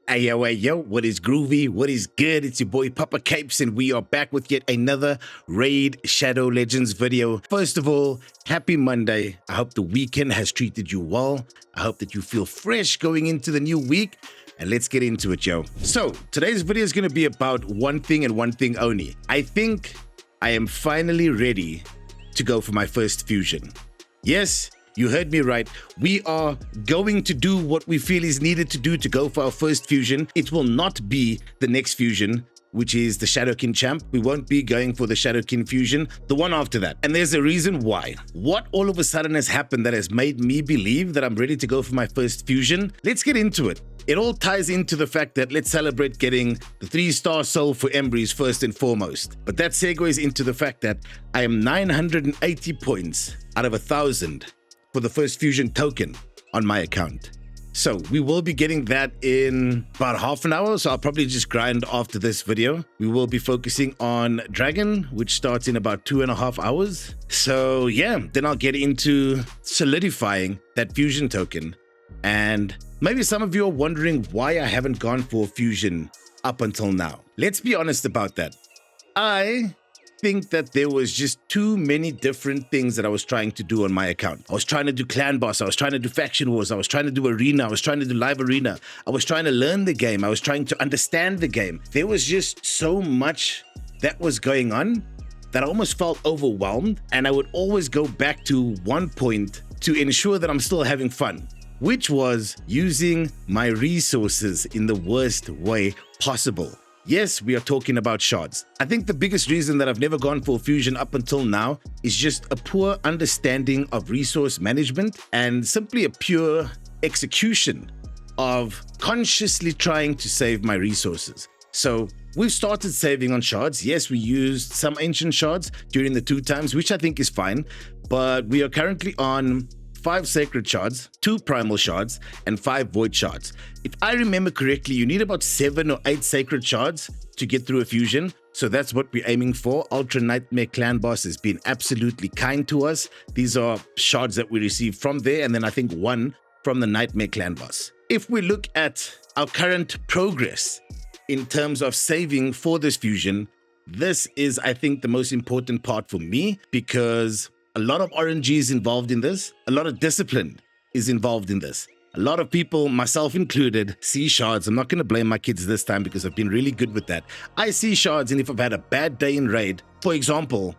Hey yo, what is groovy? What is good? It's your boy Papa Capes, and we are back with yet another Raid Shadow Legends video. First of all, happy Monday. I hope the weekend has treated you well. I hope that you feel fresh going into the new week. And let's get into it, yo. So, today's video is going to be about one thing and one thing only. I think I am finally ready to go for my first fusion. Yes, you heard me right. We are going to do what we feel is needed to do to go for our first fusion. It will not be the next fusion, which is the Shadowkin champ. We won't be going for the Shadowkin fusion, the one after that. And there's a reason why. What all of a sudden has happened that has made me believe that I'm ready to go for my first fusion? Let's get into it. It all ties into the fact that let's celebrate getting the 3-star soul for Embrys first and foremost. But that segues into the fact that I am 980 points out of 1,000 for the first fusion token on my account. So we will be getting that in about half an hour. So I'll probably just grind after this video. We will be focusing on Dragon, which starts in about 2.5 hours. So yeah, then I'll get into solidifying that fusion token. And maybe some of you are wondering why I haven't gone for fusion up until now. Let's be honest about that. I think that there was just too many different things that I was trying to do on my account. I was trying to do clan boss, I was trying to do faction wars, I was trying to do arena, I was trying to do live arena, I was trying to learn the game, I was trying to understand the game. There was just so much that was going on that I almost felt overwhelmed, and I would always go back to one point to ensure that I'm still having fun, which was using my resources in the worst way possible. Yes, we are talking about shards. I think the biggest reason that I've never gone for fusion up until now is just a poor understanding of resource management and simply a pure execution of consciously trying to save my resources. So we've started saving on shards. Yes, we used some ancient shards during the 2 times, which I think is fine, but we are currently on 5 sacred shards, 2 primal shards, and 5 void shards. If I remember correctly, you need about 7 or 8 sacred shards to get through a fusion. So that's what we're aiming for. Ultra Nightmare Clan Boss has been absolutely kind to us. These are shards that we received from there, and then I think 1 from the Nightmare Clan Boss. If we look at our current progress in terms of saving for this fusion, this is, I think, the most important part for me, because a lot of RNG is involved in this. A lot of discipline is involved in this. A lot of people, myself included, see shards. I'm not going to blame my kids this time because I've been really good with that. I see shards, and if I've had a bad day in raid, for example,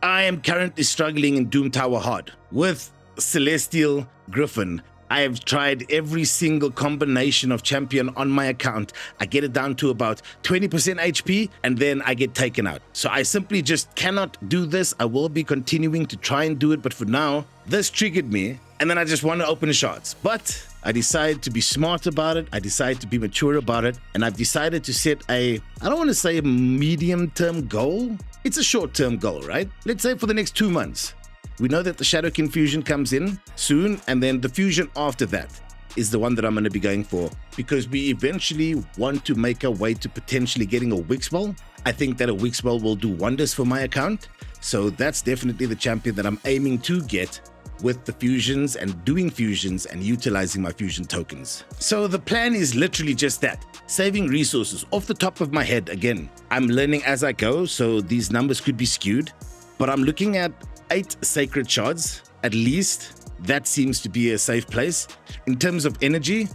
I am currently struggling in Doom Tower Hard with Celestial Griffin. I have tried every single combination of champion on my account. I get it down to about 20% HP, and then I get taken out. So I simply just cannot do this. I will be continuing to try and do it, but for now, this triggered me, and then I just want to open the shards. But I decided to be smart about it. I decided to be mature about it, and I've decided to set I don't want to say a medium-term goal. It's a short-term goal, right? Let's say for the next 2 months. We know that the Shadowkin fusion comes in soon, and then the fusion after that is the one that I'm going to be going for, because we eventually want to make our way to potentially getting a Wixwell. I think that a Wixwell will do wonders for my account, so that's definitely the champion that I'm aiming to get with the fusions and doing fusions and utilizing my fusion tokens. So the plan is literally just that, saving resources. Off the top of my head, again, I'm learning as I go, so these numbers could be skewed, but I'm looking at 8 sacred shards, at least. That seems to be a safe place. In terms of energy,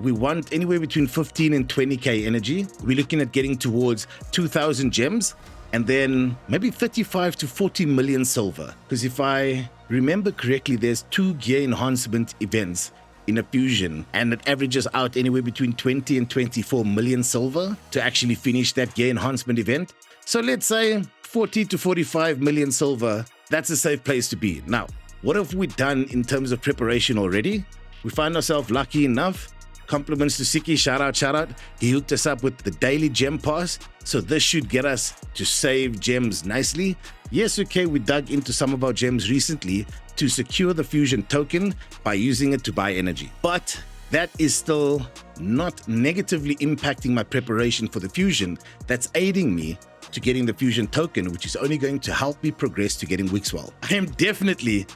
we want anywhere between 15 and 20k energy. We're looking at getting towards 2,000 gems, and then maybe 35 to 40 million silver. Because if I remember correctly, there's 2 gear enhancement events in a fusion, and it averages out anywhere between 20 and 24 million silver to actually finish that gear enhancement event. So let's say 40 to 45 million silver. That's a safe place to be. Now, what have we done in terms of preparation already? We find ourselves lucky enough. Compliments to Siki, shout out. He hooked us up with the daily gem pass. So this should get us to save gems nicely. Yes, okay, we dug into some of our gems recently to secure the fusion token by using it to buy energy. But that is still not negatively impacting my preparation for the fusion. That's aiding me to getting the fusion token, which is only going to help me progress to getting Wixwell. I am definitely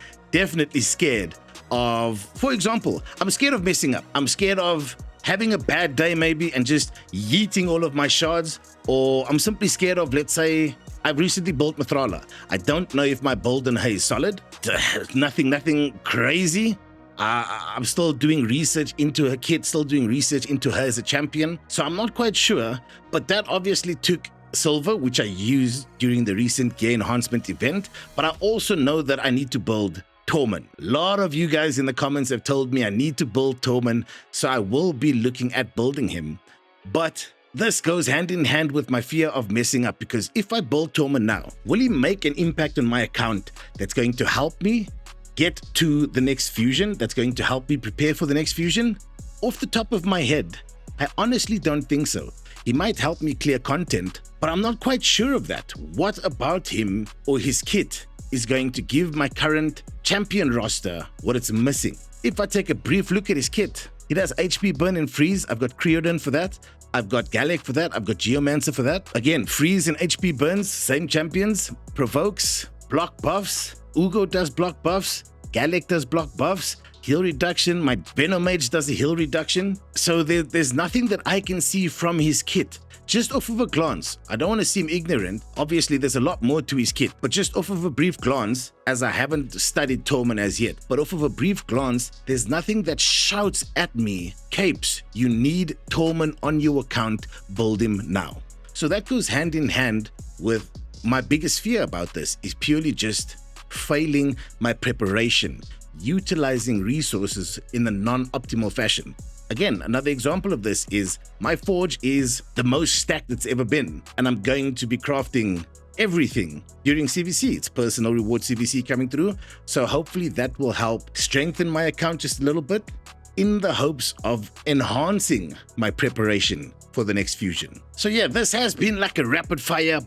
scared of, for example, I'm scared of messing up. I'm scared of having a bad day maybe and just yeeting all of my shards, or I'm simply scared of, let's say, I've recently built Mithrala. I don't know if my build in her is solid. Nothing crazy. I'm still doing research into her kit, still doing research into her as a champion. So I'm not quite sure, but that obviously took silver, which I used during the recent gear enhancement event. But I also know that I need to build Tormund. A lot of you guys in the comments have told me I need to build Tormund, so I will be looking at building him. But this goes hand in hand with my fear of messing up, because if I build Tormund now, will he make an impact on my account that's going to help me get to the next fusion, that's going to help me prepare for the next fusion? Off the top of my head, I honestly don't think so. He might help me clear content, but I'm not quite sure of that. What about him or his kit is going to give my current champion roster what it's missing? If I take a brief look at his kit, it has HP burn and freeze. I've got Creodon for that. I've got Galek for that. I've got Geomancer for that. Again, freeze and HP burns, same champions. Provokes, block buffs. Ugo does block buffs. Galek does block buffs. Heal reduction. My Venomage does a heal reduction. So there's nothing that I can see from his kit. Just off of a glance, I don't want to seem ignorant. Obviously, there's a lot more to his kit, but just off of a brief glance, as I haven't studied Tormund as yet, but off of a brief glance, there's nothing that shouts at me, Capes, you need Tormund on your account, build him now. So that goes hand in hand with my biggest fear about this is purely just failing my preparation, utilizing resources in a non-optimal fashion. Again, another example of this is my forge is the most stacked it's ever been, and I'm going to be crafting everything during CVC. It's personal reward CVC coming through, so hopefully that will help strengthen my account just a little bit in the hopes of enhancing my preparation for the next fusion. So yeah, this has been like a rapid fire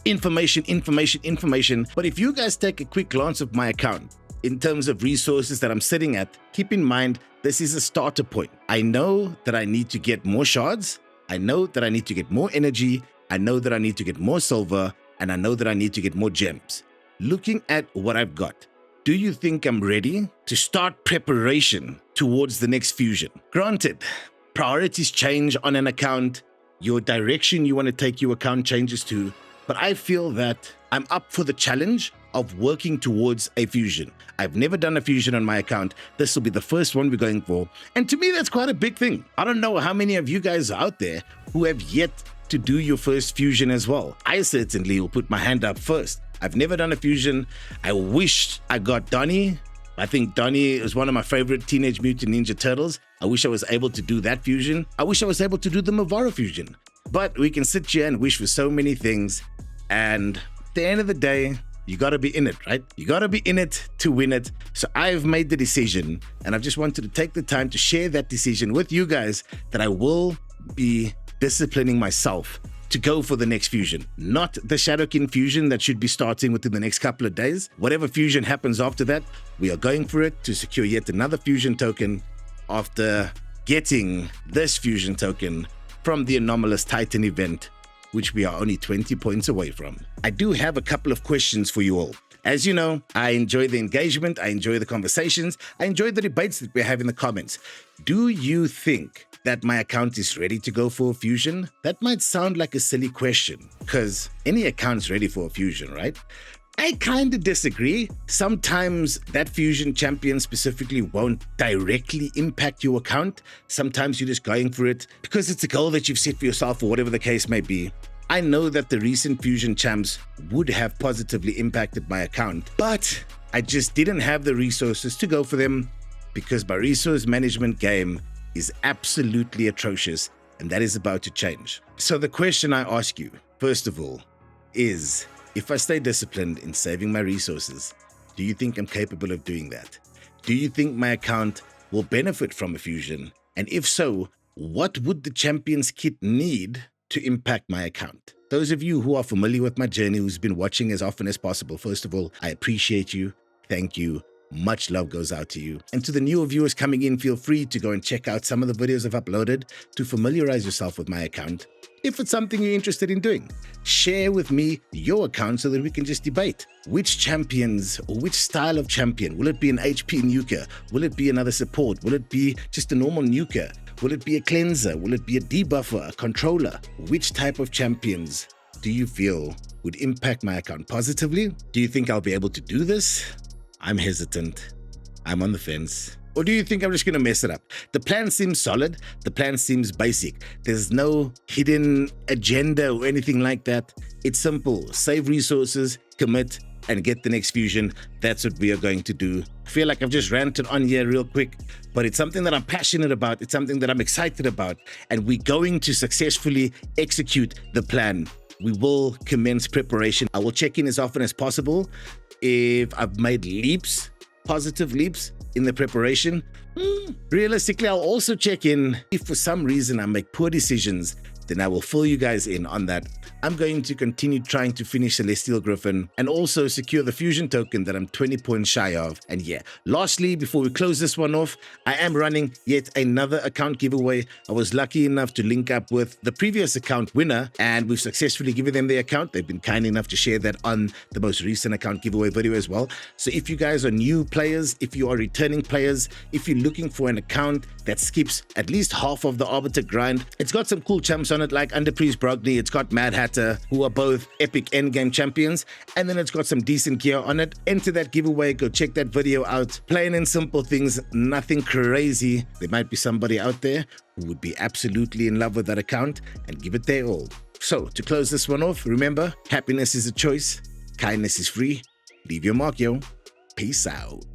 information. But if you guys take a quick glance of my account in terms of resources that I'm sitting at, keep in mind this is a starter point. I know that I need to get more shards. I know that I need to get more energy. I know that I need to get more silver, and I know that I need to get more gems. Looking at what I've got, do you think I'm ready to start preparation towards the next fusion? Granted, priorities change on an account. Your direction you want to take your account changes too. But I feel that I'm up for the challenge of working towards a fusion. I've never done a fusion on my account. This will be the first one we're going for. And to me, that's quite a big thing. I don't know how many of you guys are out there who have yet to do your first fusion as well. I certainly will put my hand up first. I've never done a fusion. I wish I got Donnie. I think Donnie is one of my favorite Teenage Mutant Ninja Turtles. I wish I was able to do that fusion. I wish I was able to do the Mavara fusion. But we can sit here and wish for so many things. And at the end of the day, you got to be in it, right? You got to be in it to win it. So I've made the decision, and I've just wanted to take the time to share that decision with you guys, that I will be disciplining myself to go for the next fusion. Not the Shadowkin fusion that should be starting within the next couple of days. Whatever fusion happens after that, we are going for it to secure yet another fusion token after getting this fusion token from the Anomalous Titan event, which we are only 20 points away from. I do have a couple of questions for you all. As you know, I enjoy the engagement, I enjoy the conversations, I enjoy the debates that we have in the comments. Do you think that my account is ready to go for a fusion? That might sound like a silly question, because any account's ready for a fusion, right? I kind of disagree. Sometimes that fusion champion specifically won't directly impact your account. Sometimes you're just going for it because it's a goal that you've set for yourself or whatever the case may be. I know that the recent fusion champs would have positively impacted my account, but I just didn't have the resources to go for them because my resource management game is absolutely atrocious, and that is about to change. So the question I ask you, first of all, is if I stay disciplined in saving my resources, do you think I'm capable of doing that? Do you think my account will benefit from a fusion? And if so, what would the champion's kit need to impact my account? Those of you who are familiar with my journey, who's been watching as often as possible, first of all, I appreciate you. Thank you. Much love goes out to you. And to the newer viewers coming in, feel free to go and check out some of the videos I've uploaded to familiarize yourself with my account. If it's something you're interested in doing, share with me your account so that we can just debate which champions or which style of champion. Will it be an HP nuker? Will it be another support? Will it be just a normal nuker? Will it be a cleanser? Will it be a debuffer, a controller? Which type of champions do you feel would impact my account positively? Do you think I'll be able to do this? I'm hesitant. I'm on the fence. Or do you think I'm just going to mess it up? The plan seems solid. The plan seems basic. There's no hidden agenda or anything like that. It's simple. Save resources, commit, and get the next fusion. That's what we are going to do. I feel like I've just ranted on here real quick, but it's something that I'm passionate about. It's something that I'm excited about. And we're going to successfully execute the plan. We will commence preparation. I will check in as often as possible. If I've made leaps, positive leaps in the preparation, realistically, I'll also check in. If for some reason I make poor decisions, then I will fill you guys in on that. I'm going to continue trying to finish Celestial Griffin and also secure the fusion token that I'm 20 points shy of. And yeah, lastly, before we close this one off, I am running yet another account giveaway. I was lucky enough to link up with the previous account winner, and we've successfully given them their account. They've been kind enough to share that on the most recent account giveaway video as well. So if you guys are new players, if you are returning players, if you're looking for an account that skips at least half of the Arbiter grind, it's got some cool champs on it like Underpriest Brogni, it's got Mad Hatter, who are both epic endgame champions, and then it's got some decent gear on it. Enter that giveaway, go check that video out. Plain and simple things, nothing crazy. There might be somebody out there who would be absolutely in love with that account and give it their all. So to close this one off, remember, happiness is a choice, kindness is free. Leave your mark, yo. Peace out.